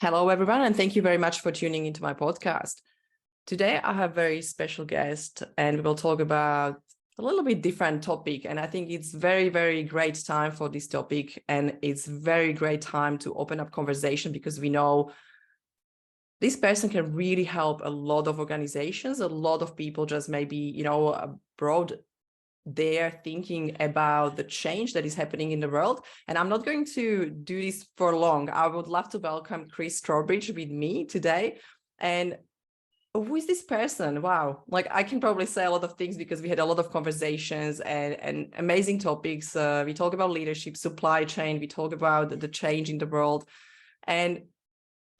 Hello, everyone, and thank you very much for tuning into my podcast. Today, I have a very special guest, and we will talk about a little bit different topic. And I think it's very, very great time for this topic. And it's very great time to open up conversation because we know this person can really help a lot of organizations, a lot of people just maybe, abroad. They're thinking about the change that is happening in the world. And I'm not going to do this for long. I would love to welcome Chris Trowbridge with me today. And who is this person? Wow. I can probably say a lot of things because we had a lot of conversations and amazing topics. We talk about leadership, supply chain. We talk about the change in the world. And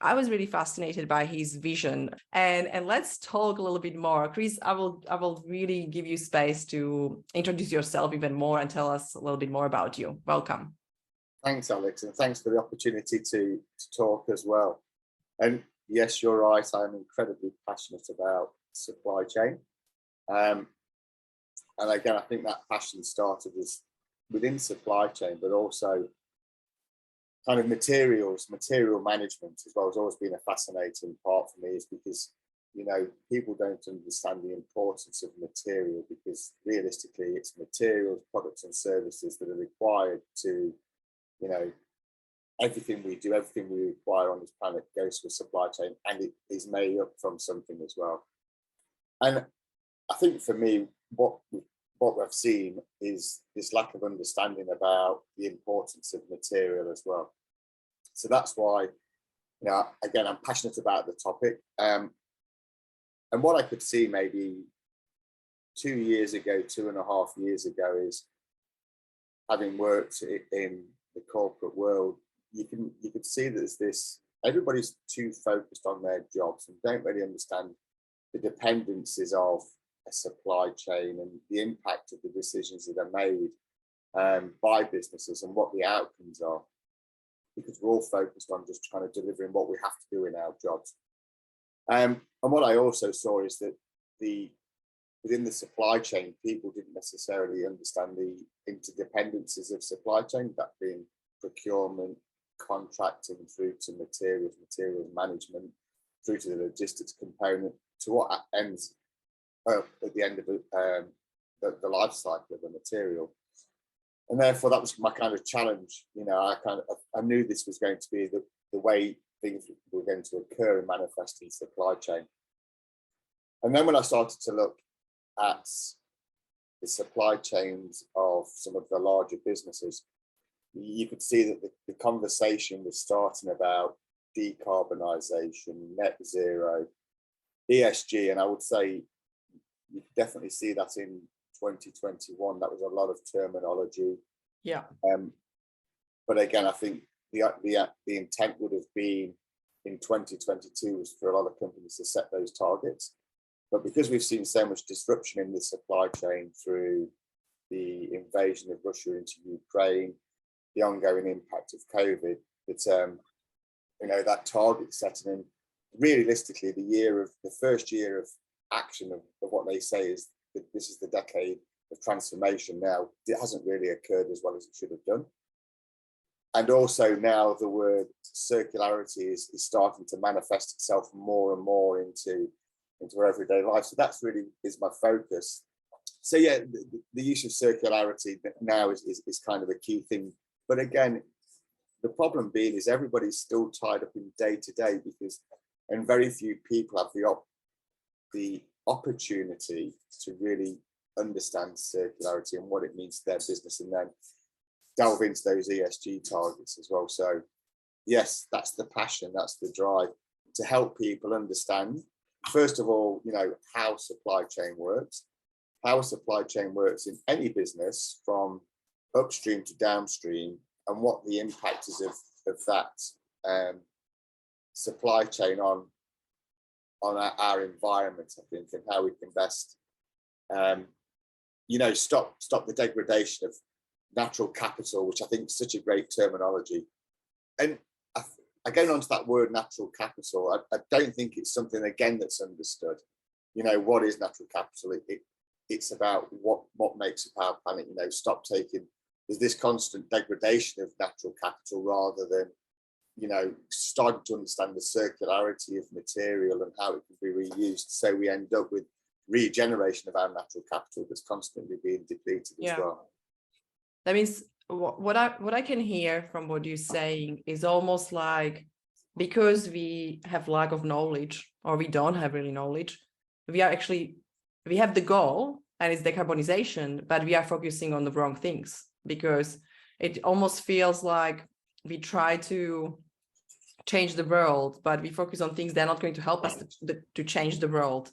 I was really fascinated by his vision. And let's talk a little bit more. Chris, I will really give you space to introduce yourself even more and tell us a little bit more about you. Welcome. Thanks, Alex, and thanks for the opportunity to talk as well. And yes, you're right, I'm incredibly passionate about supply chain. And again, I think that passion started as within supply chain, but also kind of material management as well has always been a fascinating part for me, is because, people don't understand the importance of material, because realistically it's materials, products and services that are required to, everything we do, everything we require on this planet goes through a supply chain, and it is made up from something as well. And I think for me, what we've seen is this lack of understanding about the importance of material as well. So that's why, again, I'm passionate about the topic. And what I could see maybe 2.5 years ago, is having worked in the corporate world, you could see that there's this, everybody's too focused on their jobs and don't really understand the dependencies of a supply chain and the impact of the decisions that are made by businesses and what the outcomes are, because we're all focused on just trying to delivering what we have to do in our jobs. And what I also saw is that within the supply chain, people didn't necessarily understand the interdependencies of supply chain, that being procurement, contracting, through to materials management, through to the logistics component, to what ends at the end of the life cycle of the material. And therefore, that was my kind of challenge. I knew this was going to be the way things were going to occur and manifest in supply chain. And then when I started to look at the supply chains of some of the larger businesses, you could see that the conversation was starting about decarbonisation, net zero, ESG, and I would say you could definitely see that in 2021. That was a lot of terminology. Yeah. But again, I think the intent would have been in 2022 was for a lot of companies to set those targets. But because we've seen so much disruption in the supply chain through the invasion of Russia into Ukraine, the ongoing impact of COVID, that that target setting in, realistically, the first year of action of what they say is that this is the decade of transformation. Now, it hasn't really occurred as well as it should have done. And also now the word circularity is starting to manifest itself more and more into our everyday life. So that's really is my focus. So yeah, the use of circularity now is kind of a key thing. But again, the problem being is everybody's still tied up in day to day, and very few people have the opportunity to really understand circularity and what it means to their business, and then delve into those ESG targets as well. So yes, that's the passion, that's the drive, to help people understand, first of all, how supply chain works in any business from upstream to downstream, and what the impact is of that supply chain on our environment, I think, and how we can best stop the degradation of natural capital, which I think is such a great terminology. And again, onto that word natural capital, I don't think it's something, again, that's understood. What is natural capital? It's about what makes up our planet. Stop taking, there's this constant degradation of natural capital rather than starting to understand the circularity of material and how it can be reused. So we end up with regeneration of our natural capital that's constantly being depleted as well. That means what I can hear from what you're saying is almost like, because we have lack of knowledge, or we don't have really knowledge, we have the goal, and it's decarbonization, but we are focusing on the wrong things, because it almost feels like we try to change the world, but we focus on things that are not going to help us to change the world.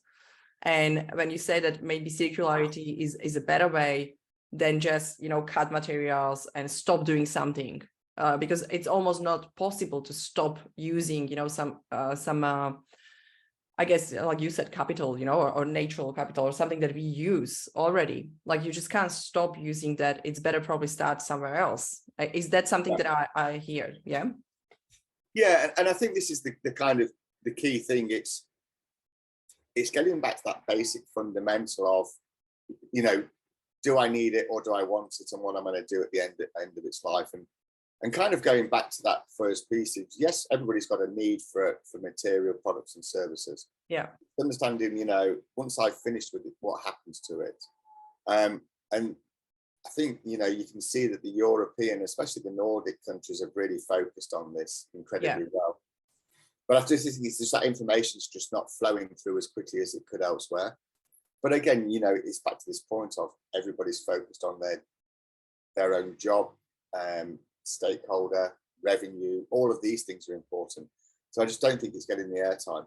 And when you say that maybe circularity is a better way than just, cut materials and stop doing something, because it's almost not possible to stop using, some I guess, like you said, capital, or natural capital, or something that we use already. Like, you just can't stop using that. It's better probably start somewhere else. Is that something that I hear? Yeah. Yeah, and I think this is the kind of the key thing. It's getting back to that basic fundamental of, do I need it or do I want it, and what I'm going to do at the end of its life, and kind of going back to that first piece is, yes, everybody's got a need for material products and services. Yeah. Understanding, once I've finished with it, what happens to it. And I think, you can see that the European, especially the Nordic countries, have really focused on this incredibly well. But I just think it's just that information's just not flowing through as quickly as it could elsewhere. But again, it's back to this point of everybody's focused on their own job, stakeholder, revenue, all of these things are important. So I just don't think it's getting the airtime.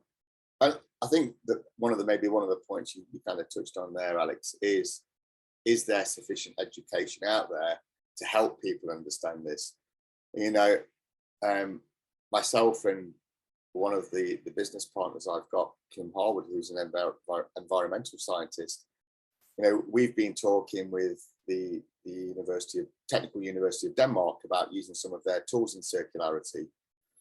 I think that one of the points you kind of touched on there, Alex, is there sufficient education out there to help people understand this? Myself and one of the business partners I've got, Kim Horwood, who's an environmental scientist, we've been talking with the Technical University of Denmark about using some of their tools in circularity.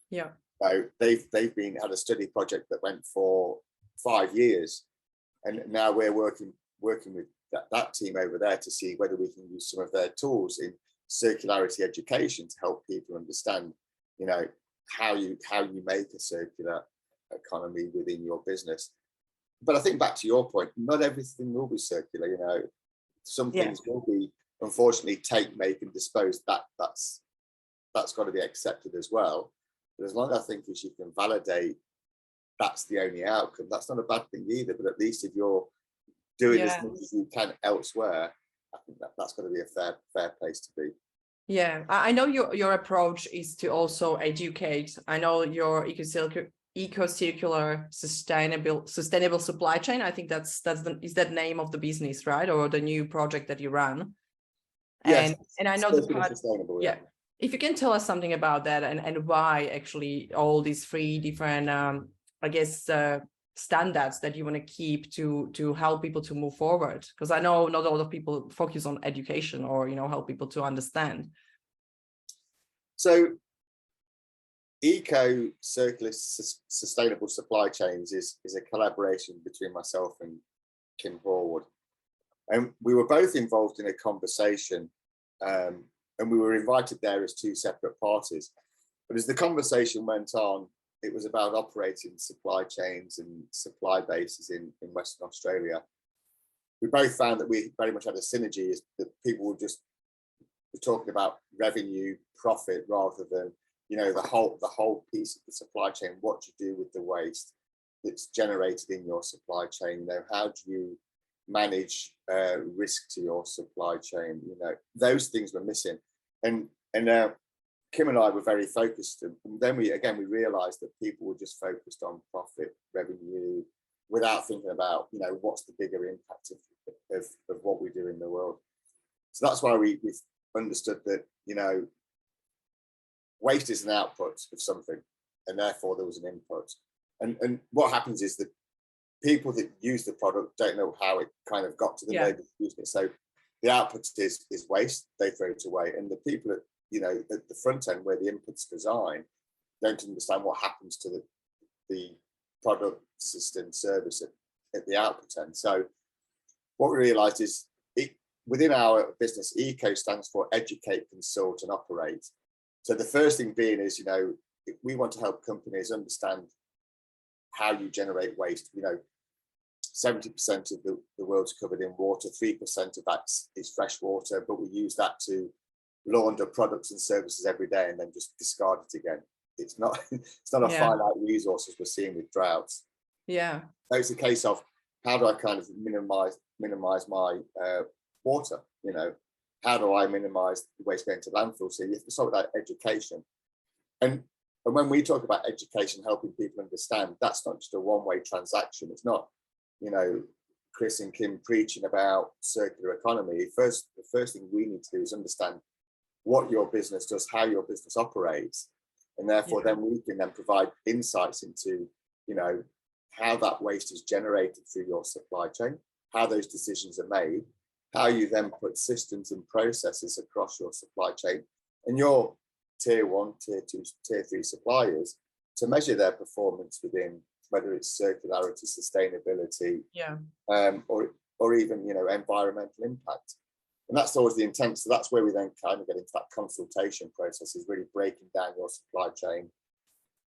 Yeah. So they've had a study project that went for 5 years, and now we're working with that team over there to see whether we can use some of their tools in circularity education to help people understand, how you make a circular economy within your business. But I think back to your point, not everything will be circular. Some things will be, unfortunately, take, make, and dispose. That's got to be accepted as well. But as long as I think as you can validate that's the only outcome, that's not a bad thing either. But at least if you're doing as much as you can elsewhere, I think that's got to be a fair place to be. Yeah, I know your approach is to also educate. I know your eco-circular sustainable supply chain. I think is that name of the business, right? Or the new project that you run. Yes, and I know the part. Sustainable, yeah. If you can tell us something about that, and why actually all these 3 different standards that you want to keep to help people to move forward, because I know not a lot of people focus on education or help people to So eco-circular sustainable supply chains is a collaboration between myself and Kim Horwood, and we were both involved in a conversation, and we were invited there as 2 separate parties. But as the conversation went on, it was about operating supply chains and supply bases in Western Australia. We both found that we very much had a synergy, is that people were talking about revenue, profit, rather than, the whole piece of the supply chain. What do you do with the waste that's generated in your supply chain? How do you manage risk to your supply chain? Those things were missing. And Kim and I were very focused, and then we realized that people were just focused on profit, revenue, without thinking about, what's the bigger impact of what we do in the world. So that's why we've understood that, waste is an output of something, and therefore there was an input. And what happens is that people that use the product don't know how it kind of got to them. They're using it. So the output is waste, they throw it away. And the people at the front end, where the input's designed, don't understand what happens to the product, system, service at the output end. So what we realized is, within our business, ECO stands for educate, consult, and operate. So the first thing being is, we want to help companies understand how you generate waste. 70% of the world's covered in water, 3% of that is fresh water, but we use that to launder products and services every day and then just discard it again. It's not a finite resource as we're seeing with droughts. Yeah. So it's a case of how do I kind of minimize my water? How do I minimize the waste going to landfill? So you have to sort that education. And when we talk about education, helping people understand, that's not just a one-way transaction. It's not, Chris and Kim preaching about circular economy. The first thing we need to do is understand what your business does, how your business operates, and therefore then we can then provide insights into, how that waste is generated through your supply chain, how those decisions are made, how you then put systems and processes across your supply chain and your tier 1, tier 2, tier 3 suppliers to measure their performance within, whether it's circularity, sustainability, or even environmental impact. And that's always the intent. So that's where we then kind of get into that consultation process, is really breaking down your supply chain,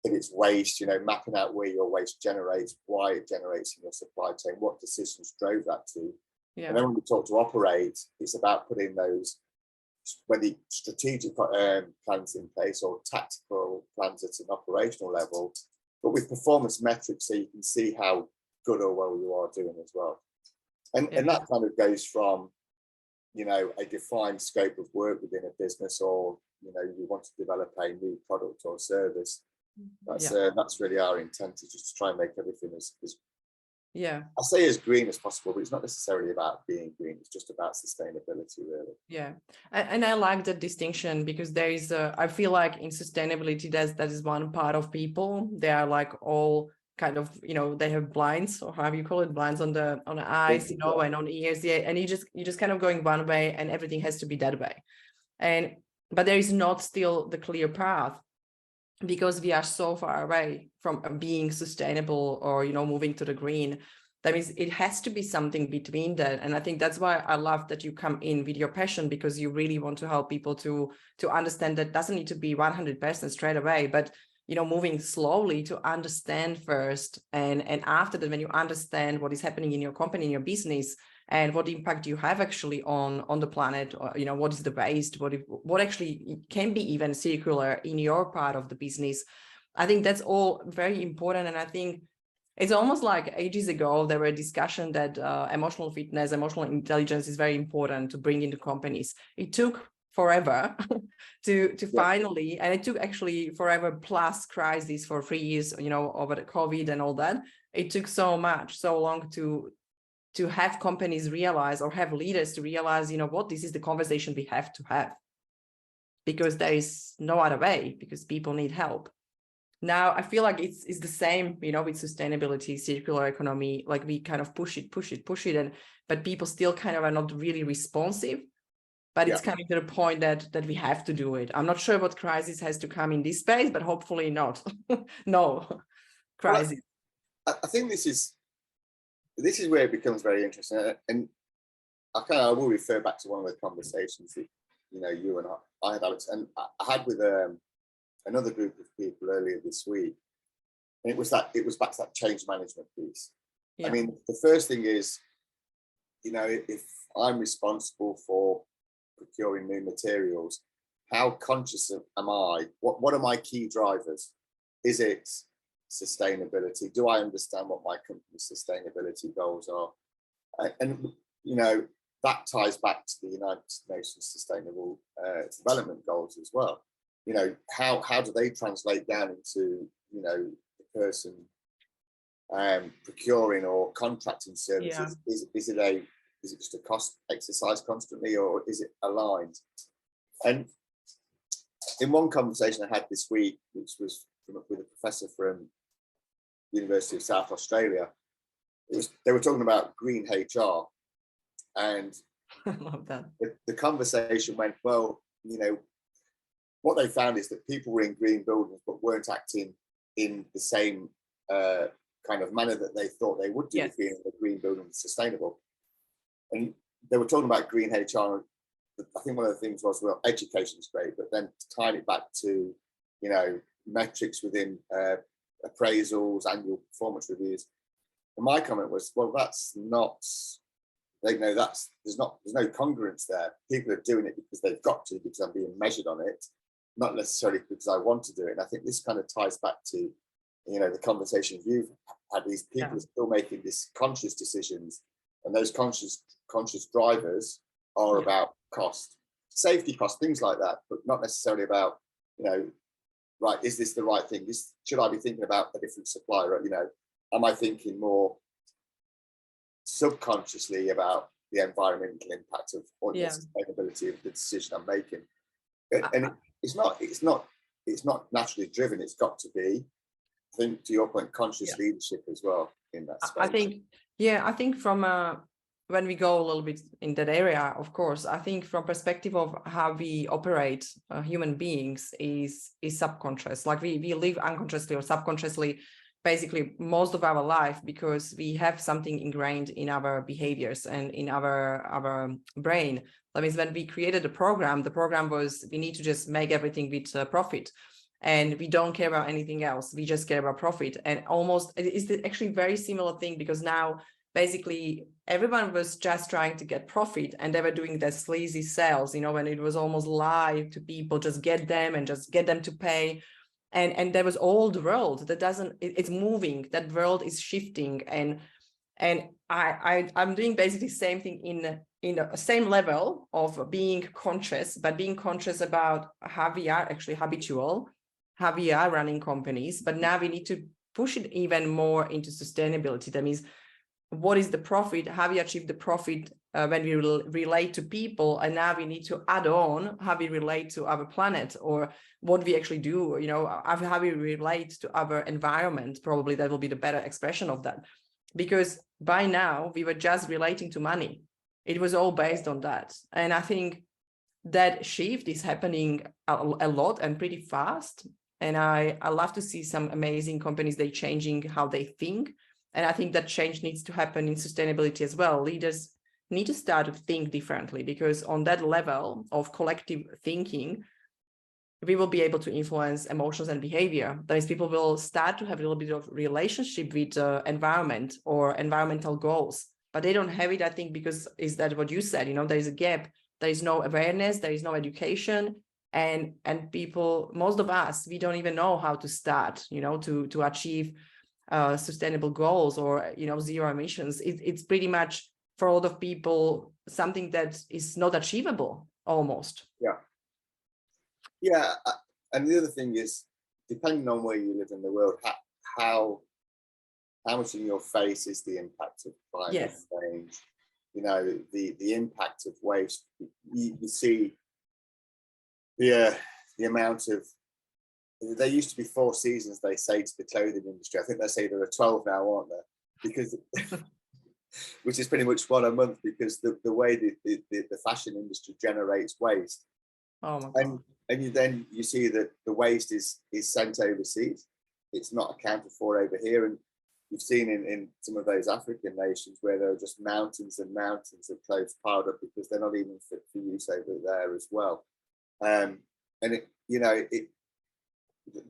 if it's waste, mapping out where your waste generates, why it generates in your supply chain, what decisions drove that to. Yeah. And then when we talk to operate, it's about putting those, whether strategic plans in place or tactical plans at an operational level, but with performance metrics so you can see how good or well you are doing as well. And that kind of goes from, a defined scope of work within a business, or, you want to develop a new product or service. That's really our intent, is just to try and make everything as I say as green as possible, but it's not necessarily about being green. It's just about sustainability, really. Yeah, and I like that distinction, because there is I feel like in sustainability that is one part of people. They are like all kind of, they have blinds, or however you call it, blinds on the eyes, and on ears, and you just kind of going one way, and everything has to be that way. But there is not still the clear path, because we are so far away from being sustainable or, moving to the green. That means it has to be something between that. And I think that's why I love that you come in with your passion, because you really want to help people to understand that doesn't need to be 100% straight away, but, moving slowly to understand first. And after that, when you understand what is happening in your company, in your business, and what impact you have actually on the planet, or, what is the waste, what actually can be even circular in your part of the business. I think that's all very important. And I think it's almost like ages ago, there were a discussion that emotional fitness, emotional intelligence is very important to bring into companies. It took forever to finally, and it took actually forever plus crisis for 3 years, over the COVID and all that. It took so long to have companies realize, or have leaders to realize, this is the conversation we have to have, because there is no other way, because people need help. Now, I feel like it's the same, with sustainability, circular economy, like we kind of push it, but people still kind of are not really responsive. But it's coming to the point that we have to do it. I'm not sure what crisis has to come in this space, but hopefully not. No crisis. Well, I think this is where it becomes very interesting. And I will refer back to one of the conversations that, you and I had, Alex, and I had with another group of people earlier this week. And it was back to that change management piece. Yeah. I mean, the first thing is, if I'm responsible for procuring new materials, how conscious am I? What are my key drivers? Is it sustainability? Do I understand what my company's sustainability goals are? And that ties back to the United Nations Sustainable Development Goals as well. How do they translate down into the person procuring or contracting services? Yeah. Is it just a cost exercise constantly, or is it aligned? And in one conversation I had this week, which was with a professor from the University of South Australia, they were talking about green HR, and I love that. The conversation went, well, what they found is that people were in green buildings but weren't acting in the same kind of manner that they thought they would do if being in a green building was sustainable. And they were talking about green HR. I think one of the things was, well, education is great, but then tying it back to, metrics within appraisals, annual performance reviews. And my comment was, well, that's not, there's no congruence there. People are doing it because they've got to, because I'm being measured on it, not necessarily because I want to do it. And I think this kind of ties back to, the conversations you've had. These people are still making these conscious decisions, and those conscious drivers are about cost, safety cost, things like that, but not necessarily about, right, is this the right thing? Should I be thinking about a different supplier? Am I thinking more subconsciously about the environmental impact of or the sustainability of the decision I'm making? And it's not naturally driven. It's got to be, I think, to your point, conscious leadership as well in that space. I think from when we go a little bit in that area, of course, I think from perspective of how we operate human beings is subconscious. Like we live unconsciously or subconsciously, basically most of our life, because we have something ingrained in our behaviors and in our brain. That means when we created the program was, we need to just make everything with profit. And we don't care about anything else. We just care about profit. And almost, it's actually a very similar thing, because now basically everyone was just trying to get profit, and they were doing their sleazy sales, when it was almost lie to people, just get them to pay. And there was all the world that it's moving, that world is shifting. And I'm doing basically the same thing in the same level of being conscious, but being conscious about how we are actually habitual, how we are running companies. But now we need to push it even more into sustainability. That means, what is the profit? How we achieve the profit when we relate to people? And now we need to add on how we relate to our planet, or what we actually do, how we relate to our environment. Probably that will be the better expression of that. Because by now we were just relating to money. It was all based on that. And I think that shift is happening a lot and pretty fast. And I love to see some amazing companies, they changing how they think. And I think that change needs to happen in sustainability as well. Leaders need to start to think differently, because on that level of collective thinking, we will be able to influence emotions and behavior. That is, people will start to have a little bit of relationship with environment or environmental goals, but they don't have it, I think, because is that what you said, there is a gap, there is no awareness, there is no education, and people, most of us, we don't even know how to start, to achieve sustainable goals or, zero emissions. It's pretty much, for a lot of people, something that is not achievable almost. Yeah, and the other thing is, depending on where you live in the world, how much in your face is the impact of climate change? The impact of waste. You see the amount of. There used to be 4 seasons, they say, to the clothing industry. I think they say there are 12 now, aren't there? Because which is pretty much one a month, because the way the fashion industry generates waste. Oh my God. And then you see that the waste is sent overseas. It's not accounted for over here. And you've seen in some of those African nations where there are just mountains and mountains of clothes piled up because they're not even fit for use over there as well. And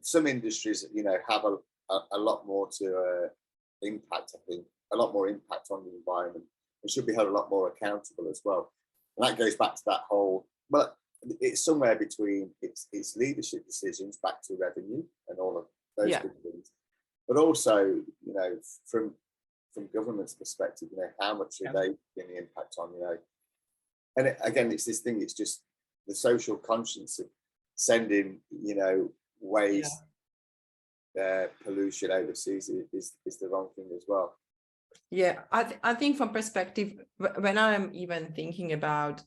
some industries, have a lot more to impact, I think, a lot more impact on the environment, and should be held a lot more accountable as well. And that goes back to that whole, but it's somewhere between it's leadership decisions back to revenue and all of those good things, but also, from government's perspective, how much are they getting the impact on, and again, it's this thing, it's just the social conscience of sending, waste, pollution overseas is the wrong thing as well. Yeah, I think from perspective, when I'm even thinking about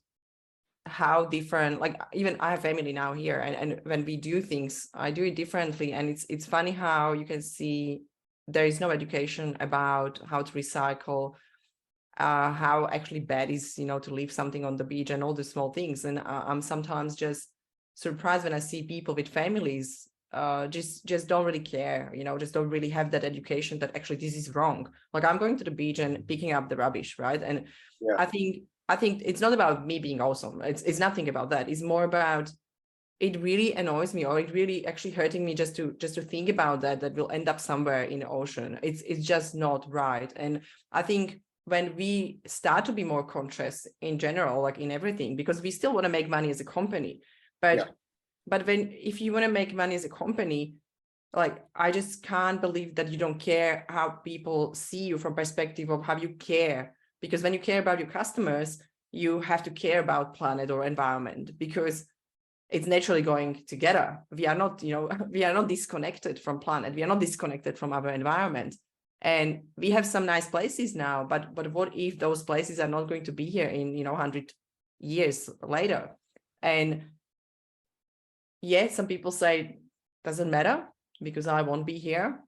how different, like, even I have family now here, and when we do things, I do it differently. And it's funny how you can see there is no education about how to recycle, how actually bad is, to leave something on the beach and all the small things. And I'm sometimes just surprised when I see people with families just don't really care, just don't really have that education that actually this is wrong. Like, I'm going to the beach and picking up the rubbish, right? And I think it's not about me being awesome. It's nothing about that. It's more about it really annoys me, or it really actually hurting me just to think about that will end up somewhere in the ocean. It's just not right. And I think when we start to be more conscious in general, like in everything, because we still want to make money as a company, but if you want to make money as a company, like, I just can't believe that you don't care how people see you from perspective of how you care. Because when you care about your customers, you have to care about planet or environment, because it's naturally going together. We are not, we are not disconnected from planet. We are not disconnected from our environment. And we have some nice places now, but what if those places are not going to be here in, 100 years later? And yeah, some people say, doesn't matter because I won't be here.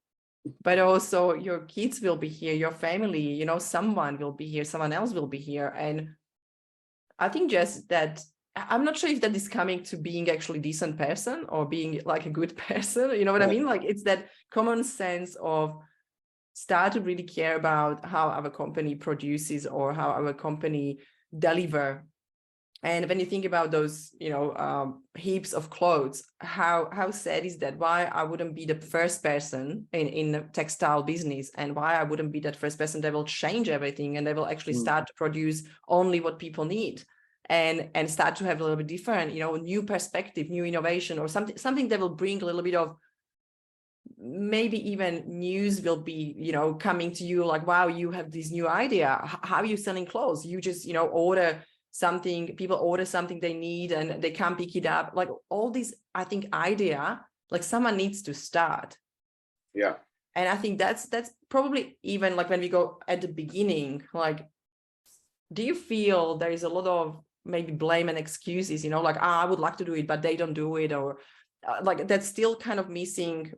But also your kids will be here, your family, someone will be here, someone else will be here. And I think just that, I'm not sure if that is coming to being actually a decent person or being like a good person. You know what I mean? Like, it's that common sense of start to really care about how our company produces or how our company deliver. And when you think about those, heaps of clothes, how sad is that? Why I wouldn't be the first person in the textile business, and why I wouldn't be that first person that will change everything and they will actually start to produce only what people need, and start to have a little bit different, new perspective, new innovation, or something that will bring a little bit of, maybe even news will be, coming to you like, wow, you have this new idea. How are you selling clothes? You just, order something, people order something they need and they can't pick it up. Like all these, I think, idea, like someone needs to start. Yeah. And I think that's probably even like when we go at the beginning, like, do you feel there is a lot of maybe blame and excuses, like, I would like to do it, but they don't do it, or like that's still kind of missing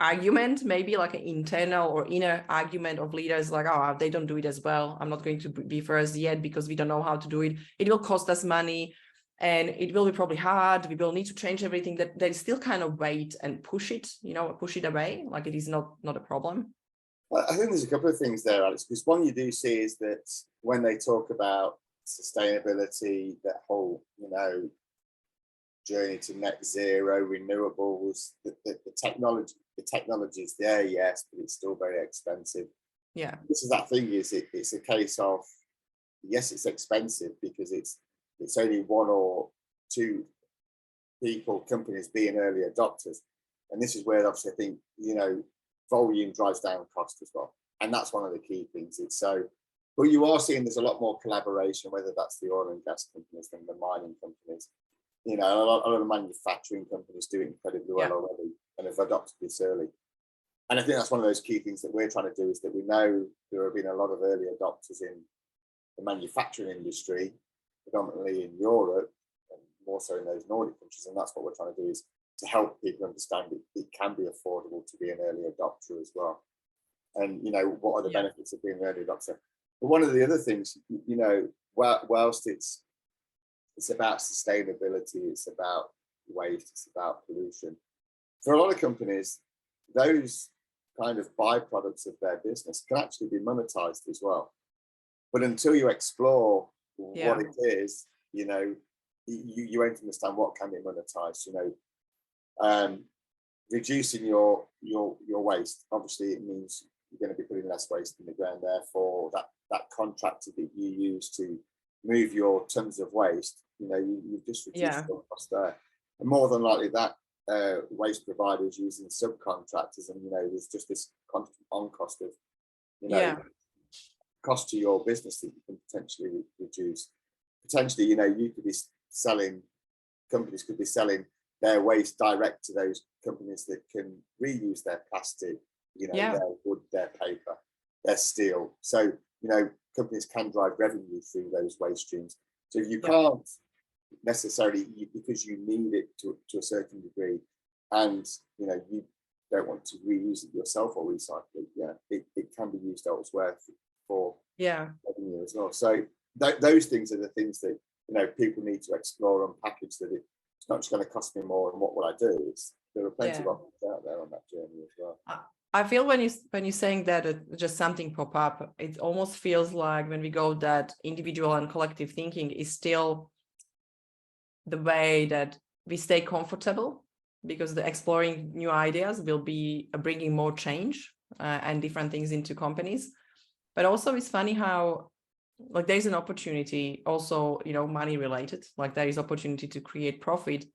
argument, maybe like an internal or inner argument of leaders, like, oh, they don't do it as well, I'm not going to be first yet because we don't know how to do it, it will cost us money and it will be probably hard, we will need to change everything, that they still kind of wait and push it away, like it is not a problem. Well, I think there's a couple of things there, Alex, because one you do see is that when they talk about sustainability, that whole, journey to net zero, renewables, the technology is there, yes, but it's still very expensive. Yeah. This is that thing, it's a case of, yes, it's expensive because it's only one or two companies being early adopters. And this is where obviously I think, volume drives down cost as well. And that's one of the key things. But you are seeing there's a lot more collaboration, whether that's the oil and gas companies than the mining companies. A lot of the manufacturing companies do incredibly well already and have adopted this early. And I think that's one of those key things that we're trying to do, is that we know there have been a lot of early adopters in the manufacturing industry, predominantly in Europe, and more so in those Nordic countries. And that's what we're trying to do, is to help people understand it can be affordable to be an early adopter as well. And, what are the benefits of being an early adopter? But one of the other things, whilst it's about sustainability, it's about waste, it's about pollution. For a lot of companies, those kind of byproducts of their business can actually be monetized as well. But until you explore what it is, you won't understand what can be monetized. Reducing your waste, obviously it means you're going to be putting less waste in the ground. Therefore, that contractor that you use to move your tons of waste, you've just reduced your cost there. And more than likely that waste provider is using subcontractors, and there's just this constant on cost of cost to your business that you can potentially reduce. Potentially, you could be companies could be selling their waste direct to those companies that can reuse their plastic, their wood, their paper, their steel. So, companies can drive revenue through those waste streams. So if you can't necessarily, because you need it to a certain degree, and you don't want to reuse it yourself or recycle it, it can be used elsewhere for revenue as well. So those things are the things that people need to explore and package, that it's not just going to cost me more, and what will I do? There are plenty of options out there on that journey as well. I feel when you're saying that, just something pop up, it almost feels like when we go that individual and collective thinking is still the way that we stay comfortable, because the exploring new ideas will be bringing more change and different things into companies. But also it's funny how like there's an opportunity also, money related, like there is opportunity to create profit,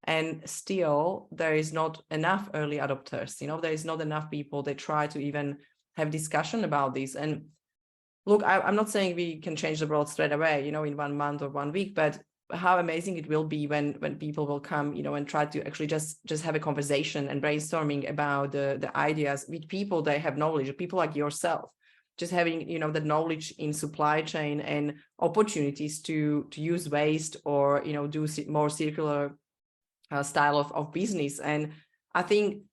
and still there is not enough early adopters. There is not enough people that try to even have discussion about this. And look, I'm not saying we can change the world straight away, in 1 month or 1 week, but how amazing it will be when people will come, and try to actually just have a conversation and brainstorming about the ideas with people that have knowledge, people like yourself, just having, the knowledge in supply chain and opportunities to use waste or, do more circular style of business. And I think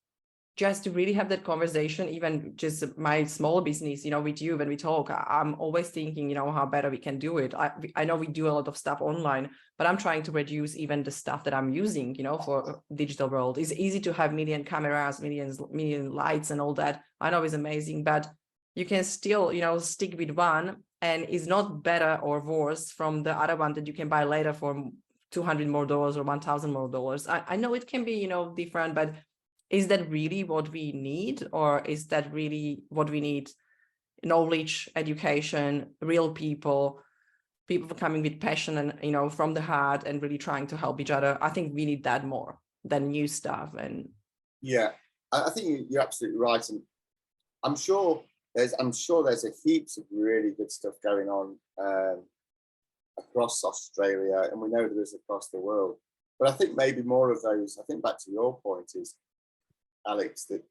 just to really have that conversation, even just my small business, with you, when we talk, I'm always thinking, how better we can do it. I know we do a lot of stuff online, but I'm trying to reduce even the stuff that I'm using, for digital world. It's easy to have million cameras, million lights and all that. I know it's amazing, but you can still, stick with one, and it's not better or worse from the other one that you can buy later for $200 more or $1,000 more. I know it can be, different, but is that really what we need? Or is that really what we need? Knowledge, education, real people coming with passion and, from the heart and really trying to help each other. I think we need that more than new stuff. And yeah, I think you're absolutely right. And I'm sure there's a heaps of really good stuff going on across Australia, and we know there is across the world. But I think maybe more of those, I think back to your point is, Alex, that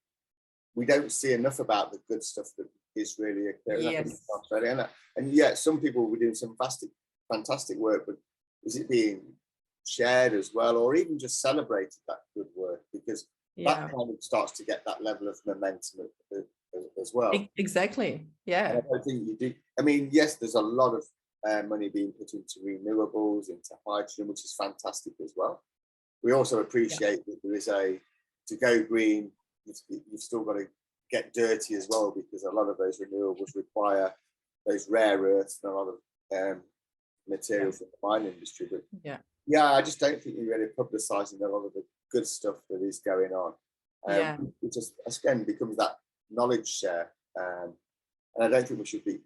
we don't see enough about the good stuff that is really occurring in Australia. And yet some people will be doing some fantastic work, but is it being shared as well, or even just celebrated, that good work? Because that kind of starts to get that level of momentum as well. Exactly. Yeah. And I don't think you do. I mean, yes, there's a lot of money being put into renewables, into hydrogen, which is fantastic as well. We also appreciate that there is to go green, you've still got to get dirty as well, because a lot of those renewables require those rare earths and a lot of material from the mining industry. But I just don't think you're really publicising a lot of the good stuff that is going on. It just again becomes that knowledge share, and I don't think we should be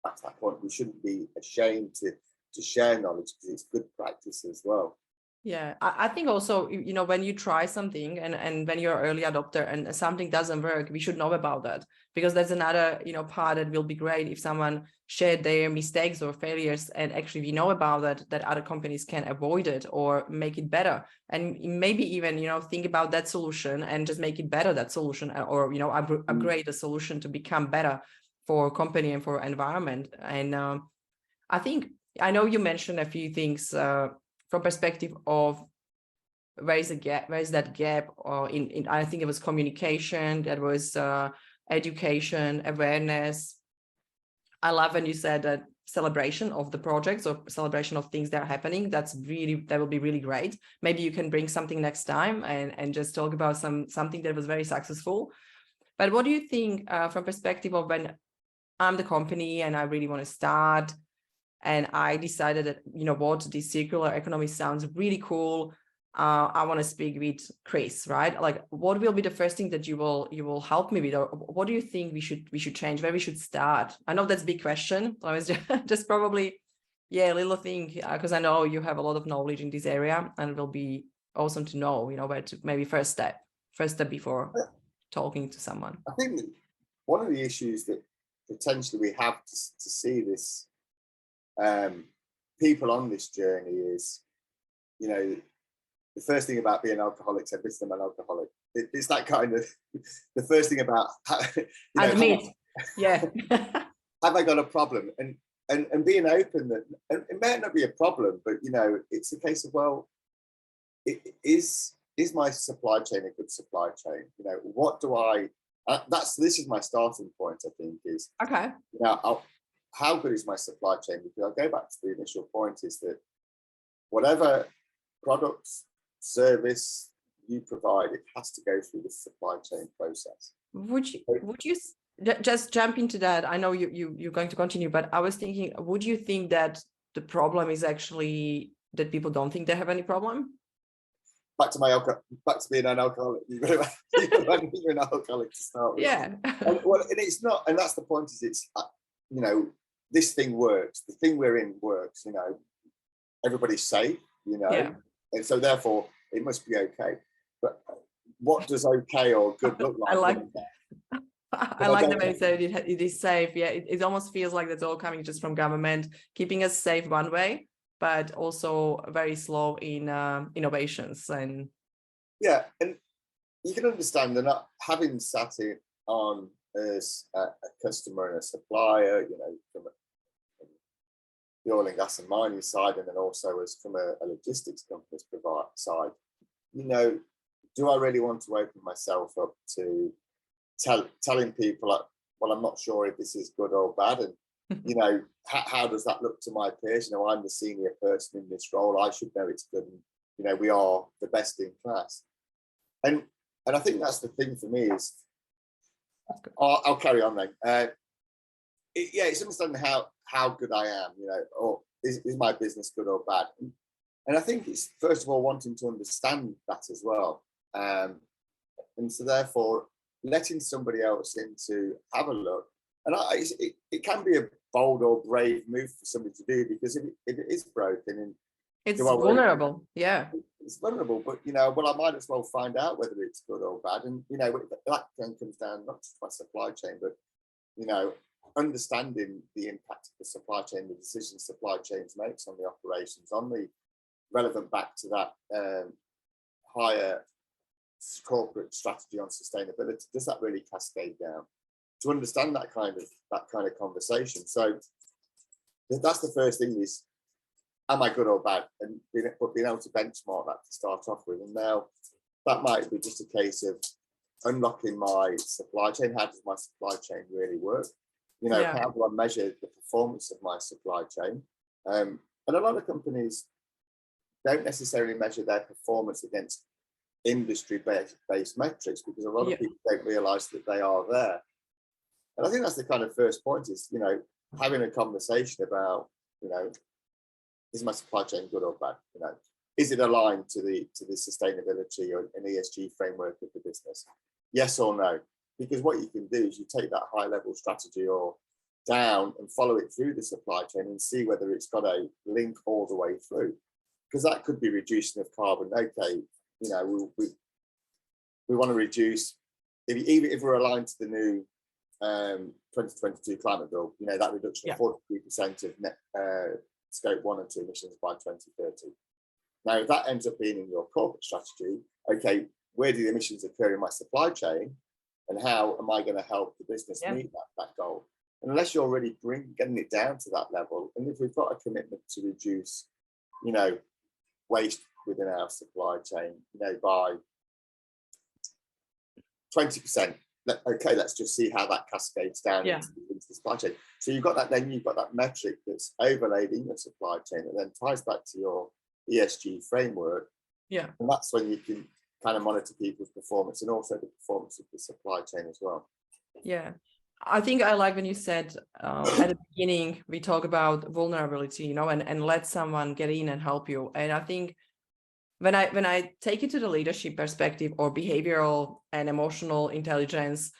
at that point. We shouldn't be ashamed to share knowledge, because it's good practice as well. Yeah, I think also, when you try something and when you're an early adopter and something doesn't work, we should know about that, because that's another, part that will be great if someone shared their mistakes or failures, and actually we know about that other companies can avoid it or make it better. And maybe even, think about that solution and just make it better, that solution, or, upgrade the solution to become better for company and for environment. And I know you mentioned a few things from perspective of where is that gap, or in I think it was communication, that was education, awareness. I love when you said that celebration of the projects or celebration of things that are happening. That will be really great. Maybe you can bring something next time and just talk about something that was very successful. But what do you think from perspective of when I'm the company and I really want to start, and I decided that, this circular economy sounds really cool. I want to speak with Chris, right? Like, what will be the first thing that you will help me with, or what do you think we should change? Where we should start? I know that's a big question. I was just probably, a little thing, because I know you have a lot of knowledge in this area, and it will be awesome to know, where to maybe first step before talking to someone. I think that one of the issues that potentially we have to see this. People on this journey is, the first thing about being alcoholics, every time an alcoholic, it's that kind of the first thing about admit, have I got a problem, and being open that, and it may not be a problem, but it's a case of, well, is my supply chain a good supply chain? What do I? This is my starting point. I think is okay. How good is my supply chain? Because I'll go back to the initial point, is that whatever products, service you provide, it has to go through the supply chain process. Would you just jump into that? I know you're going to continue, but I was thinking, would you think that the problem is actually that people don't think they have any problem? back to being an alcoholic. You're an alcoholic to start with. Yeah. And it's not, and that's the point. Is it's this thing works. The thing we're in works. Everybody's safe. Yeah. And so therefore it must be okay. But what does okay or good look like? I like the way you said it is safe. Yeah, it almost feels like that's all coming just from government, keeping us safe one way, but also very slow in innovations. And yeah, and you can understand they're not having sat in on as a customer and a supplier, from the oil and gas and mining side, and then also as from a logistics company's provider side. Do I really want to open myself up to telling people, well, I'm not sure if this is good or bad, and how does that look to my peers? I'm the senior person in this role. I should know it's good, and we are the best in class. And I think that's the thing for me is, I'll carry on then. It's understanding how good I am, or is my business good or bad? And I think it's first of all wanting to understand that as well. And so therefore letting somebody else in to have a look. And it can be a bold or brave move for somebody to do, because if it is broken and it's vulnerable, it's vulnerable, but I might as well find out whether it's good or bad. And that then comes down not just to my supply chain, but understanding the impact of the supply chain, the decisions supply chains makes on the operations, on the relevant back to that higher corporate strategy on sustainability. Does that really cascade down? To understand that kind of conversation. So that's the first thing is, am I good or bad? And being able to benchmark that to start off with. And now that might be just a case of unlocking my supply chain. How does my supply chain really work? How do I measure the performance of my supply chain? And a lot of companies don't necessarily measure their performance against industry-based metrics, because a lot of people don't realise that they are there. And I think that's the kind of first point is, having a conversation about, is my supply chain good or bad? Is it aligned to the sustainability or an ESG framework of the business? Yes or no? Because what you can do is you take that high level strategy or down and follow it through the supply chain and see whether it's got a link all the way through. Because that could be reducing of carbon. Okay, we want to reduce, even if we're aligned to the new 2022 climate bill, that reduction of 43% of net scope 1 and 2 emissions by 2030. Now, if that ends up being in your corporate strategy, okay, where do the emissions occur in my supply chain, and how am I going to help the business meet that goal? And unless you're already getting it down to that level, and if we've got a commitment to reduce, waste within our supply chain, by 20%. Okay, let's just see how that cascades down into the supply chain. So you've got that metric that's overlaid in your supply chain and then ties back to your ESG framework. Yeah. And that's when you can kind of monitor people's performance and also the performance of the supply chain as well. Yeah. I think I like when you said at the beginning, we talk about vulnerability, and let someone get in and help you. And I think when I take it to the leadership perspective or behavioral and emotional intelligence,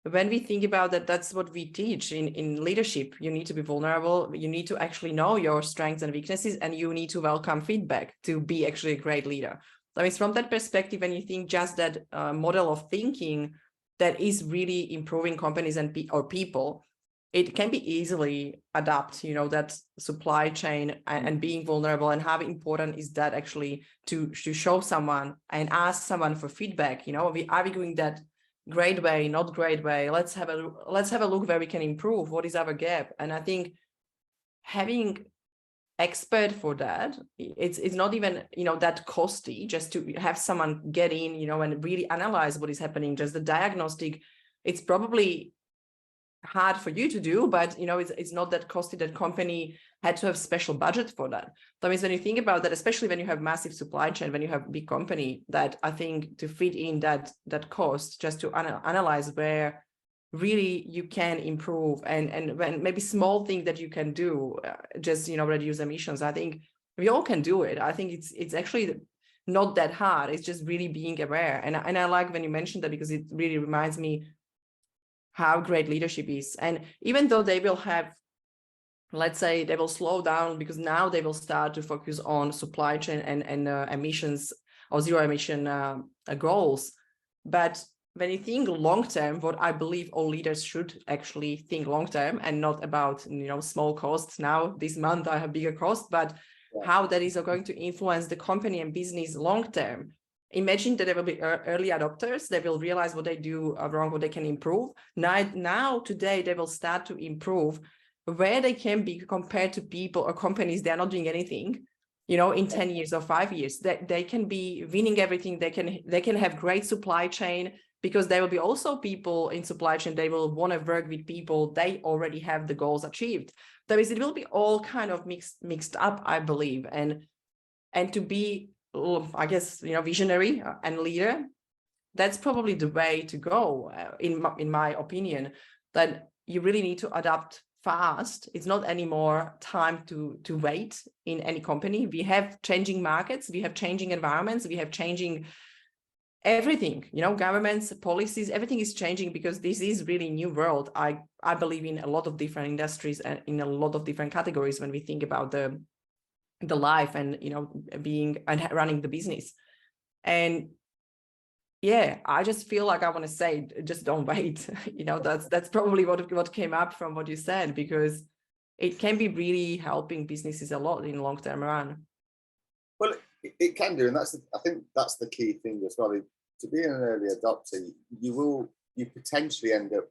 when we think about that, that's what we teach in leadership. You need to be vulnerable. You need to actually know your strengths and weaknesses, and you need to welcome feedback to be actually a great leader. I mean, from that perspective, when you think just that model of thinking that is really improving companies and or people, it can be easily adapt, that supply chain and being vulnerable, and how important is that actually to show someone and ask someone for feedback. Are we doing that great way, not great way? Let's have a look where we can improve. What is our gap? And I think having expert for that, it's not even that costly, just to have someone get in and really analyze what is happening. Just the diagnostic, it's probably hard for you to do, but it's not that costly. That company had to have special budget for that. That means when you think about that, especially when you have massive supply chain, when you have big company, that I think to fit in that cost, just to analyze where really you can improve, and when maybe small thing that you can do, just reduce emissions. I think we all can do it. I think it's actually not that hard. It's just really being aware. And I like when you mentioned that, because it really reminds me how great leadership is. And even though they will have, let's say, they will slow down, because now they will start to focus on supply chain and emissions or zero emission goals. But when you think long term, what I believe all leaders should actually think long term, and not about, small costs. Now this month I have bigger costs, but how that is going to influence the company and business long term. Imagine that there will be early adopters. They will realize what they do wrong, what they can improve. Now today they will start to improve where they can be compared to people or companies that are not doing anything, in 10 years or 5 years. They can be winning everything. They can have great supply chain, because there will be also people in supply chain. They will want to work with people. They already have the goals achieved. That is, it will be all kind of mixed up, I believe. And to be, I guess, visionary and leader, that's probably the way to go, in my opinion, that you really need to adapt fast. It's not anymore time to wait in any company. We have changing markets, we have changing environments, we have changing everything, governments, policies, everything is changing, because this is really new world. I believe in a lot of different industries and in a lot of different categories when we think about the life and, being and running the business. And yeah, I just feel like I want to say, just don't wait. That's probably what came up from what you said, because it can be really helping businesses a lot in long-term run. Well, it can do, and I think that's the key thing as well. To be an early adopter, you potentially end up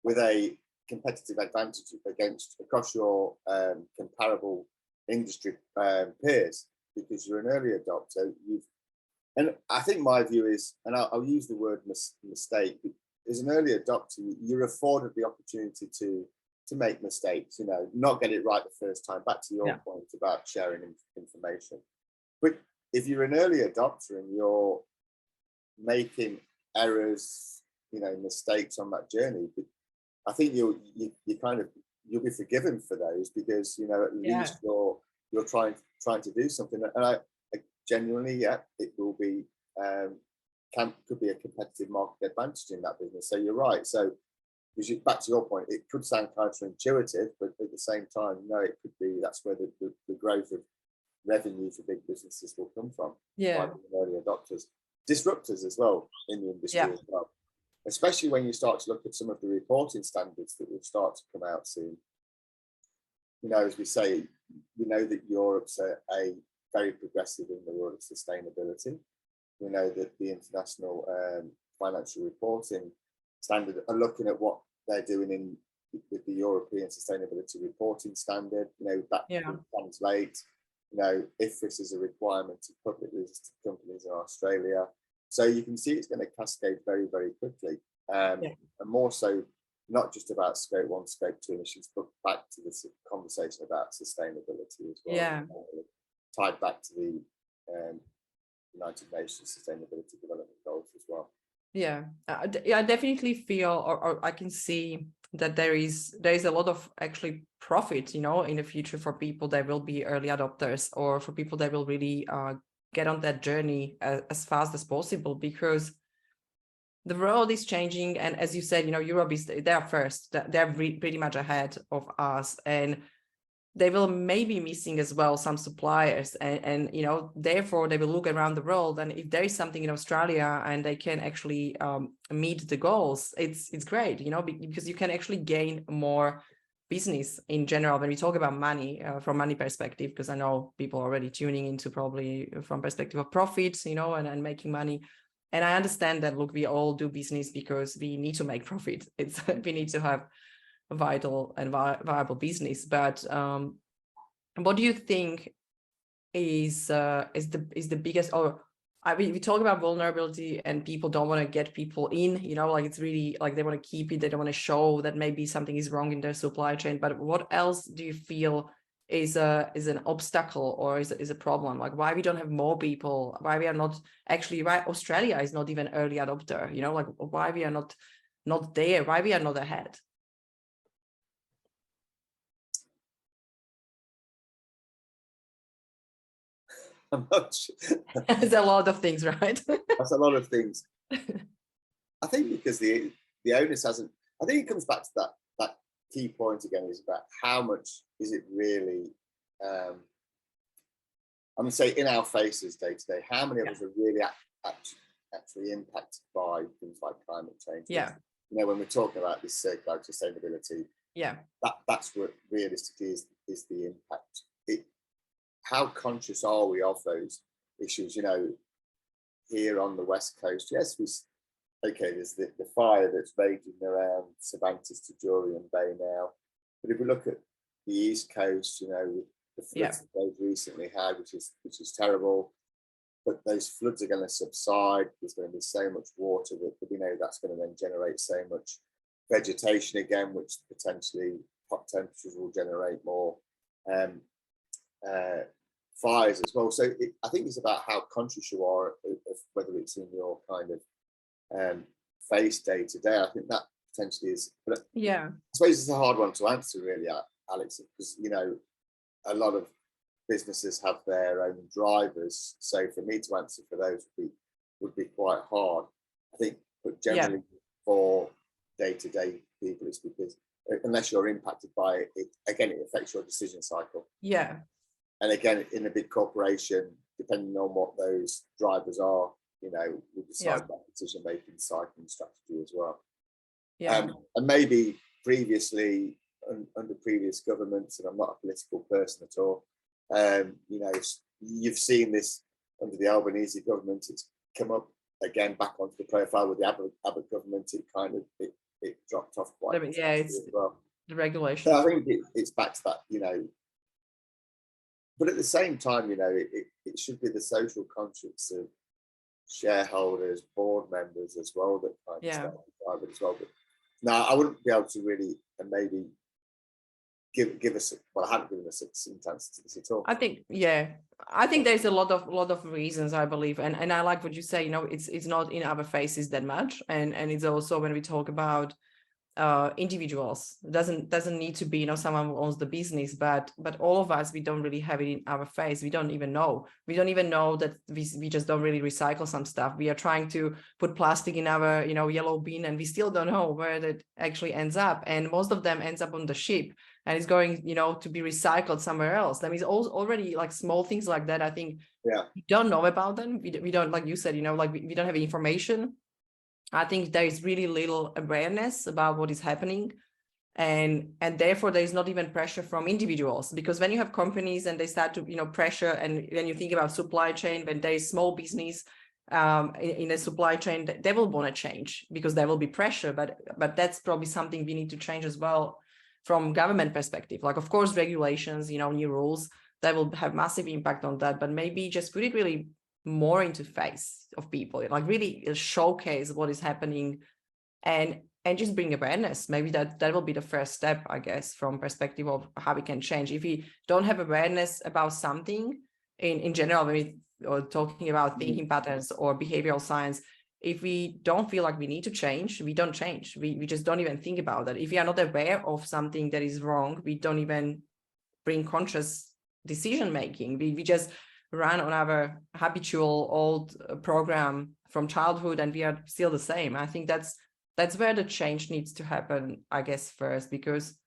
with a competitive advantage across your comparable industry peers, because you're an early adopter. And I think my view is, and I'll use the word mistake. As an early adopter, you're afforded the opportunity to make mistakes. Not get it right the first time. Back to your point about sharing information. But if you're an early adopter and you're making errors, mistakes on that journey, I think you'll be forgiven for those, because at least you're trying to do something. And I genuinely, it will be could be a competitive market advantage in that business. So you're right. So back to your point, it could sound counterintuitive, but at the same time, it could be that's where the growth of revenue for big businesses will come from. Early adopters, disruptors as well in the industry as well, especially when you start to look at some of the reporting standards that will start to come out soon. As we say, we know that Europe's a very progressive in the world of sustainability. We know that the international financial reporting standard are looking at what they're doing with the European Sustainability Reporting Standard. That will translate. If this is a requirement to publicly listed companies in Australia. So you can see it's going to cascade very, very quickly. And more so, not just about scope 1, scope 2 emissions, but back to this conversation about sustainability as well. Tied back to the United Nations Sustainability Development Goals as well. I definitely feel, or I can see that there is a lot of actually profit, in the future for people that will be early adopters, or for people that will really get on that journey as fast as possible, because the world is changing. And as you said, Europe they're first, they're pretty much ahead of us, and they will maybe missing as well some suppliers, and therefore they will look around the world, and if there is something in Australia and they can actually meet the goals, it's great, because you can actually gain more business in general when we talk about money, from money perspective, because I know people are already tuning into probably from perspective of profits, and making money. And I understand that, look, we all do business because we need to make profit. We need to have vital and viable business. But what do you think is the biggest, or we talk about vulnerability and people don't want to get people in, it's really like they want to keep it, they don't want to show that maybe something is wrong in their supply chain. But what else do you feel is an obstacle, or is a problem? Like, why we don't have more people, why we are not actually, why Australia is not even early adopter, like why we are not there, why we are not ahead? I'm not sure. There's a lot of things, right? That's a lot of things. I think because the onus hasn't. I think it comes back to that key point again, is about how much is it really. I'm going to say in our faces day to day. How many of us are really actually impacted by things like climate change? Yeah. You know, when we're talking about this circular sustainability, yeah, that's what realistically is the impact. How conscious are we of those issues? You know, here on the West Coast, yes, there's the fire that's raging around Cervantes to Jurien Bay now. But if we look at the East Coast, you know, the floods that they've recently had, which is terrible, but those floods are going to subside. There's going to be so much water that we know that's going to then generate so much vegetation again, which potentially hot temperatures will generate more fires as well. So I think it's about how conscious you are of whether it's in your kind of face day to day. I think that potentially is, but I suppose it's a hard one to answer really, Alex, because, you know, a lot of businesses have their own drivers. So for me to answer for those would be quite hard, I think. But generally for day-to-day people, it's because unless you're impacted by it, again, it affects your decision cycle. Yeah. And again, in a big corporation, depending on what those drivers are, you know, we decide that decision-making cycle and strategy as well. Yeah. And maybe previously, under previous governments, and I'm not a political person at all, you know, you've seen this under the Albanese government. It's come up again back onto the profile with the Abbott government. It kind of it dropped off quite. It's as well. The regulation. So I think it's back to that, you know. But at the same time, you know, it should be the social conscience of shareholders, board members as well that kind of start to drive it as well. But no, I wouldn't be able to really, and maybe give us. Well, I haven't given us a succinct answer to this at all. I think there's a lot of reasons, I believe, and I like what you say. You know, it's not in our faces that much, and it's also when we talk about individuals, doesn't need to be, you know, someone who owns the business, but all of us, we don't really have it in our face. We don't even know that we just don't really recycle some stuff. We are trying to put plastic in our, you know, yellow bin, and we still don't know where that actually ends up, and most of them ends up on the ship and is going, you know, to be recycled somewhere else. That means already like small things like that, I think we don't know about them. We don't, like you said, you know, like we don't have information. I think there is really little awareness about what is happening, and therefore there is not even pressure from individuals, because when you have companies and they start to, you know, pressure, and when you think about supply chain, when there is small business in a supply chain, they will want to change because there will be pressure, but that's probably something we need to change as well from government perspective. Like, of course, regulations, you know, new rules, that will have massive impact on that, but maybe just put it really more into face of people, like really showcase what is happening, and just bring awareness. Maybe that will be the first step, I guess, from perspective of how we can change. If we don't have awareness about something in general, when we're talking about thinking patterns or behavioral science, if we don't feel like we need to change, we don't change. We just don't even think about that. If we are not aware of something that is wrong, we don't even bring conscious decision making. We just run on our habitual old program from childhood, and we are still the same. I think that's where the change needs to happen, I guess, first, because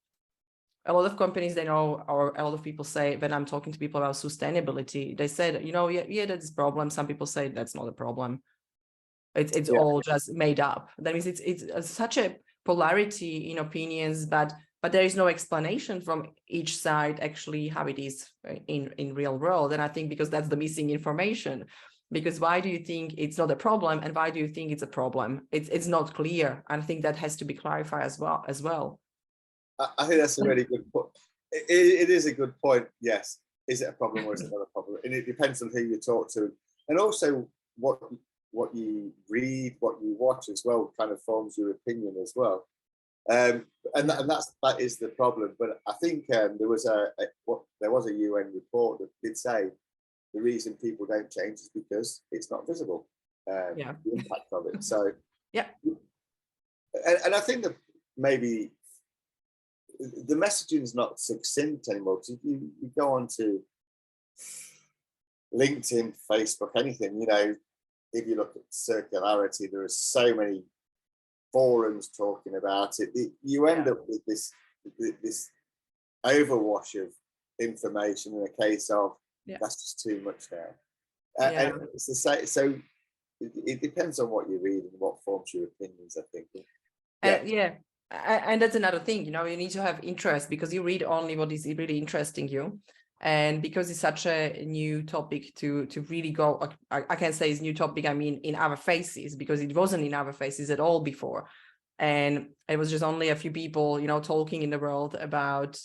a lot of companies, they know, or a lot of people say, when I'm talking to people about sustainability, they said, you know, that's a problem. Some people say that's not a problem. It's all just made up. That means it's such a polarity in opinions, but there is no explanation from each side actually how it is in real world. And I think because that's the missing information, because why do you think it's not a problem, and why do you think it's a problem? It's not clear. I think that has to be clarified as well. I think that's a really good point. It is a good point. Yes. Is it a problem or is it not a problem? And it depends on who you talk to, and also what you read, what you watch as well, kind of forms your opinion as well. And that is the problem. But I think there was a UN report that did say the reason people don't change is because it's not visible, the impact of it. So and I think that maybe the messaging is not succinct anymore. Because if you go on to LinkedIn, Facebook, anything, you know, if you look at circularity, there are so many forums talking about it. You end up with this overwash of information in a case of that's just too much now. And it's the same. So it depends on what you read and what forms your opinions, I think. And that's another thing, you know, you need to have interest, because you read only what is really interesting you. And because it's such a new topic to really go, I can't say it's new topic, I mean, in our faces, because it wasn't in our faces at all before. And it was just only a few people, you know, talking in the world about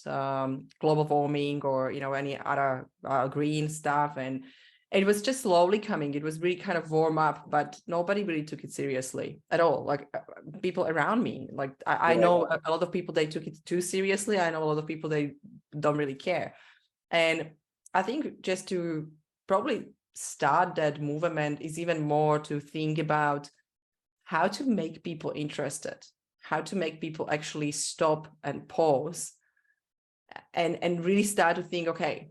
global warming or, you know, any other green stuff. And it was just slowly coming. It was really kind of warm up, but nobody really took it seriously at all. Like people around me, like I know a lot of people, they took it too seriously. I know a lot of people, they don't really care. And I think just to probably start that movement is even more to think about how to make people interested, how to make people actually stop and pause and really start to think, okay,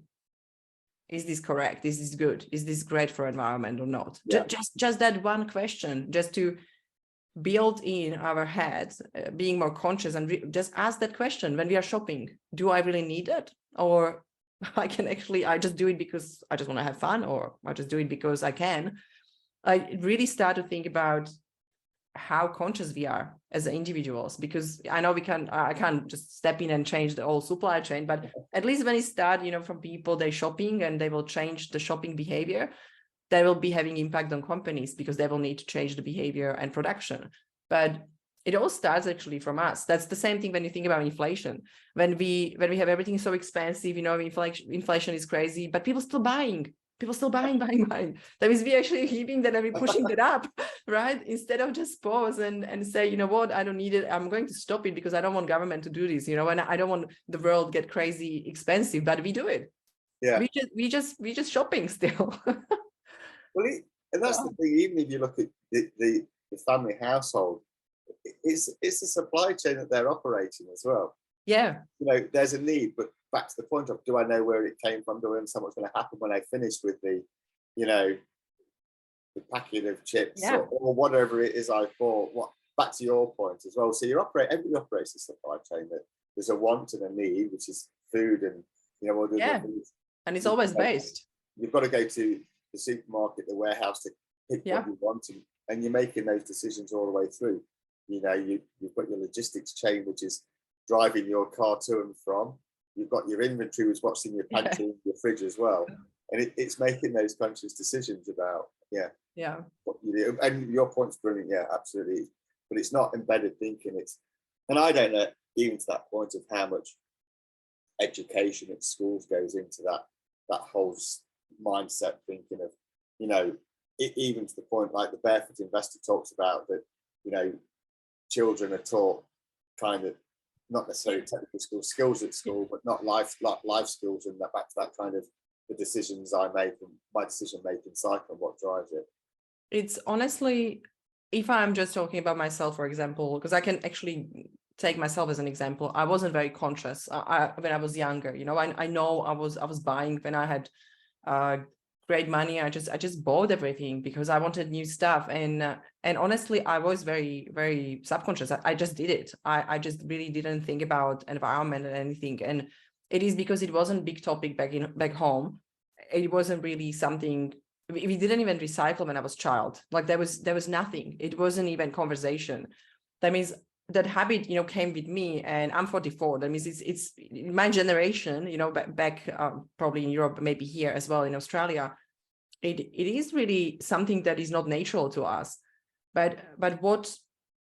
is this correct? Is this good? Is this great for environment or not? Just that one question, just to build in our heads, being more conscious and just ask that question when we are shopping. Do I really need it? Or I just do it because I just want to have fun, or I just do it because I can. I really start to think about how conscious we are as individuals, because I know I can't just step in and change the whole supply chain, but at least when it starts, you know, from people, they're shopping and they will change the shopping behavior, they will be having impact on companies because they will need to change the behavior and production. But it all starts actually from us. That's the same thing when you think about inflation. When we have everything so expensive, you know, inflation is crazy, but people still buying. People still buying. That means we actually keeping that and we're pushing that up, right? Instead of just pause and say, you know what, I don't need it. I'm going to stop it because I don't want government to do this, you know, and I don't want the world get crazy expensive, but we do it. Yeah. We just shopping still. Well, and that's the thing. Even if you look at the family household, it's a supply chain that they're operating as well. Yeah. You know, there's a need, but back to the point of, do I know where it came from? Do I understand what's going to happen when I finish with the, you know, the packet of chips or whatever it is I bought? Back to your point as well. So everybody operates a supply chain that there's a want and a need, which is food and, you know, all the other things. And it's always based. You've got to go to the supermarket, the warehouse to pick what you want, and you're making those decisions all the way through. You know, you've got your logistics chain, which is driving your car to and from. You've got your inventory, which is what's in your pantry, your fridge as well, and it's making those conscious decisions about what you do. And your point's brilliant, absolutely. But it's not embedded thinking. And I don't know even to that point of how much education at schools goes into that whole mindset thinking of, you know, even to the point like the Barefoot Investor talks about that, you know, children are taught kind of not necessarily technical skills at school, but not life skills, and back to that kind of the decisions I make and my decision making cycle and what drives it. It's honestly, if I'm just talking about myself, for example, because I can actually take myself as an example, I wasn't very conscious when I was younger. You know, I know I was buying when I had great money. I just bought everything because I wanted new stuff, and honestly, I was very, very subconscious. I just did it. I just really didn't think about environment and anything, and it is because it wasn't a big topic back home. It wasn't really something. We didn't even recycle when I was a child. Like there was nothing. It wasn't even conversation. That means that habit, you know, came with me, and I'm 44. That means it's my generation, you know, back probably in Europe, maybe here as well in Australia. It is really something that is not natural to us. But what,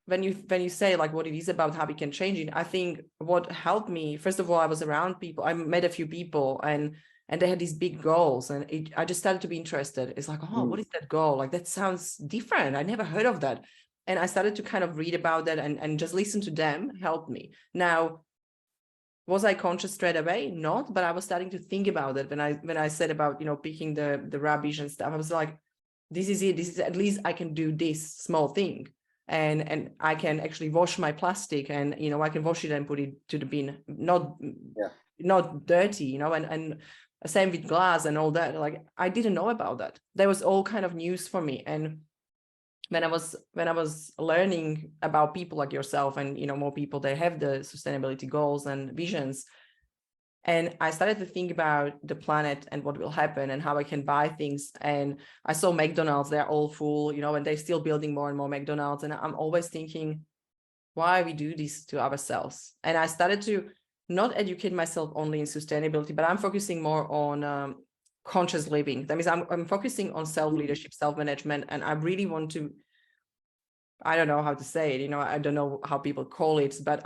when you say like what it is about how we can change it, I think what helped me, first of all, I was around people. I met a few people and they had these big goals, and I just started to be interested. It's like, oh, what is that goal? Like that sounds different. I never heard of that. And I started to kind of read about that and just listen to them helped me. Now, was I conscious straight away? Not, but I was starting to think about it when I said about, you know, picking the rubbish and stuff. I was like, this is it. This is, at least I can do this small thing. And I can actually wash my plastic, and, you know, I can wash it and put it to the bin, not dirty, you know, and Same with glass and all that. Like I didn't know about that. That was all kind of news for me. And when I was learning about people like yourself and more people that have the sustainability goals and visions, and I started to think about the planet and what will happen and how I can buy things. And I saw McDonald's, they're all full, and they're still building more and more McDonald's. And I'm always thinking, why we do this to ourselves? And I started to not educate myself only in sustainability, but I'm focusing more on conscious living. That means I'm focusing on self-leadership, self-management, and I really want to, I don't know how to say it, I don't know how people call it, but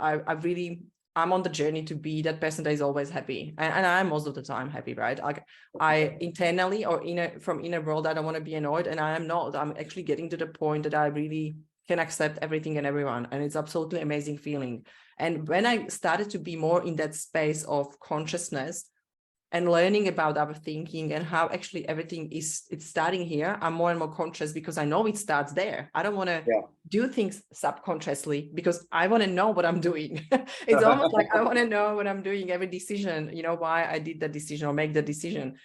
I'm on the journey to be that person that is always happy. And I'm most of the time happy, right? Like I internally or from inner world, I don't want to be annoyed, and I am not. I'm actually getting to the point that I really can accept everything and everyone. And it's absolutely amazing feeling. And when I started to be more in that space of consciousness and learning about our thinking and how actually everything it's starting here, I'm more and more conscious because I know it starts there. I don't want to do things subconsciously because I want to know what I'm doing. It's almost like I want to know what I'm doing, every decision, why I did that decision or make the decision.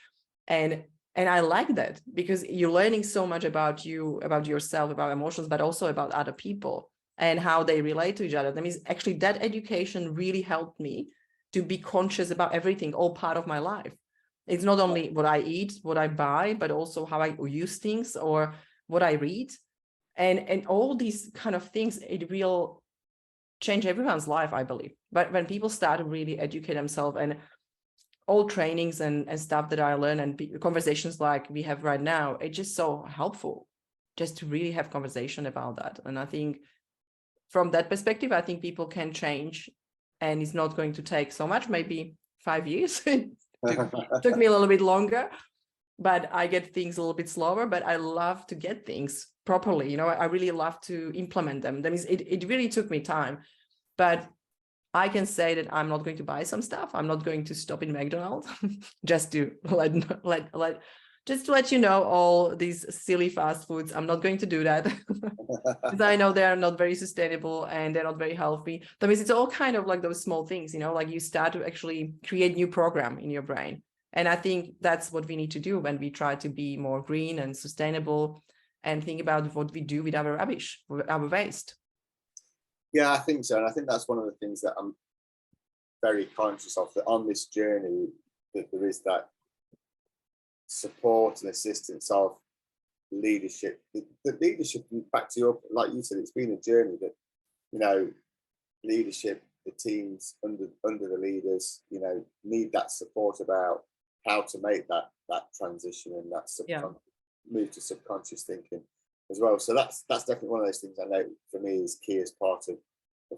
And I like that because you're learning so much about you, about yourself, about emotions, but also about other people and how they relate to each other. That means actually that education really helped me to be conscious about everything, all part of my life. It's not only what I eat, what I buy, but also how I use things or what I read. And all these kind of things, it will change everyone's life, I believe. But when people start to really educate themselves, and all trainings and stuff that I learn and conversations like we have right now, it's just so helpful just to really have conversation about that. And I think from that perspective, I think people can change, and it's not going to take so much, maybe 5 years. It took me a little bit longer, but I get things a little bit slower, but I love to get things properly. I really love to implement them. That means it really took me time, but I can say that I'm not going to buy some stuff. I'm not going to stop in McDonald's just to let you know all these silly fast foods. I'm not going to do that because I know they are not very sustainable and they're not very healthy. That means it's all kind of like those small things, like you start to actually create new program in your brain. And I think that's what we need to do when we try to be more green and sustainable and think about what we do with our rubbish, with our waste. Yeah, I think so. And I think that's one of the things that I'm very conscious of, that on this journey, that there is that support and assistance of leadership. The leadership, back to your, like you said, it's been a journey that, leadership, the teams under the leaders, need that support about how to make that transition and that move to subconscious thinking as well. So that's definitely one of those things I know for me is key as part of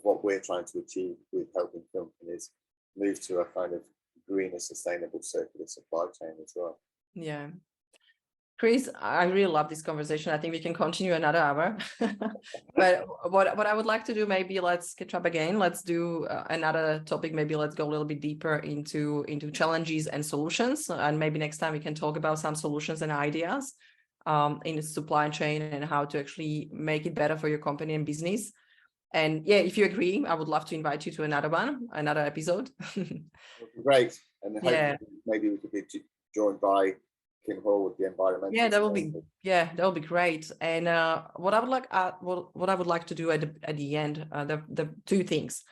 what we're trying to achieve with helping companies move to a kind of greener, sustainable, circular supply chain as well. Yeah. Chris, I really love this conversation. I think we can continue another hour. But what I would like to do, maybe let's catch up again. Let's do another topic. Maybe let's go a little bit deeper into challenges and solutions. And maybe next time we can talk about some solutions and ideas in the supply chain and how to actually make it better for your company and business. And yeah, if you agree, I would love to invite you to another episode. Great. And hopefully maybe we could be joined by Kim Horwood, the environmental. Yeah, that will be great. And what I would like to do at the end, the two things.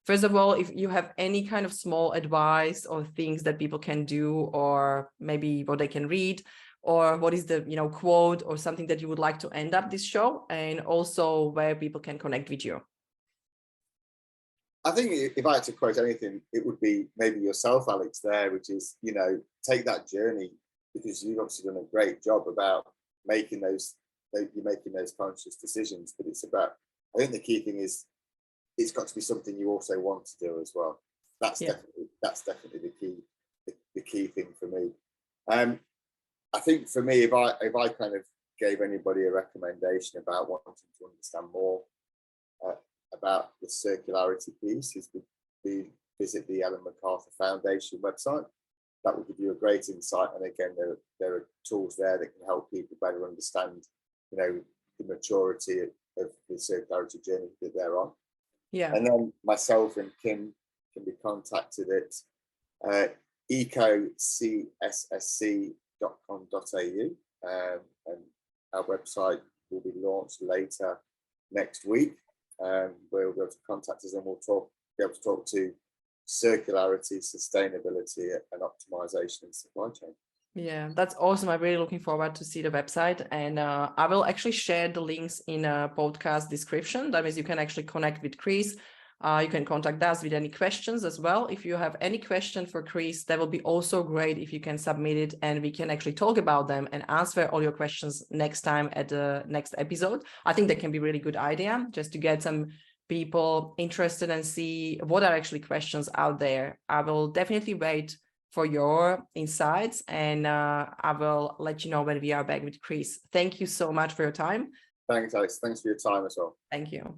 First of all, if you have any kind of small advice or things that people can do, or maybe what they can read, or what is the quote or something that you would like to end up this show, and also where people can connect with you. I think if I had to quote anything, it would be maybe yourself, Alex, there, which is, take that journey, because you've obviously done a great job about making those conscious decisions. But it's about, I think the key thing is it's got to be something you also want to do as well. That's definitely the key thing for me. I think for me, if I kind of gave anybody a recommendation about wanting to understand more about the circularity piece, is to visit the Ellen MacArthur Foundation website. That will give you a great insight. And again, there are tools there that can help people better understand, the maturity of the circularity journey that they're on. Yeah. And then myself and Kim can be contacted at ecoCSSC.com.au, and our website will be launched later next week, where we'll be able to contact us, and we'll be able to talk to circularity, sustainability, and optimization in supply chain. Yeah, that's awesome. I'm really looking forward to see the website, and I will actually share the links in a podcast description. That means you can actually connect with Chris. You can contact us with any questions as well. If you have any question for Chris, that will be also great if you can submit it, and we can actually talk about them and answer all your questions next time at the next episode. I think that can be a really good idea, just to get some people interested and see what are actually questions out there. I will definitely wait for your insights, and I will let you know when we are back with Chris. Thank you so much for your time. Thanks, Alex. Thanks for your time as well. Thank you.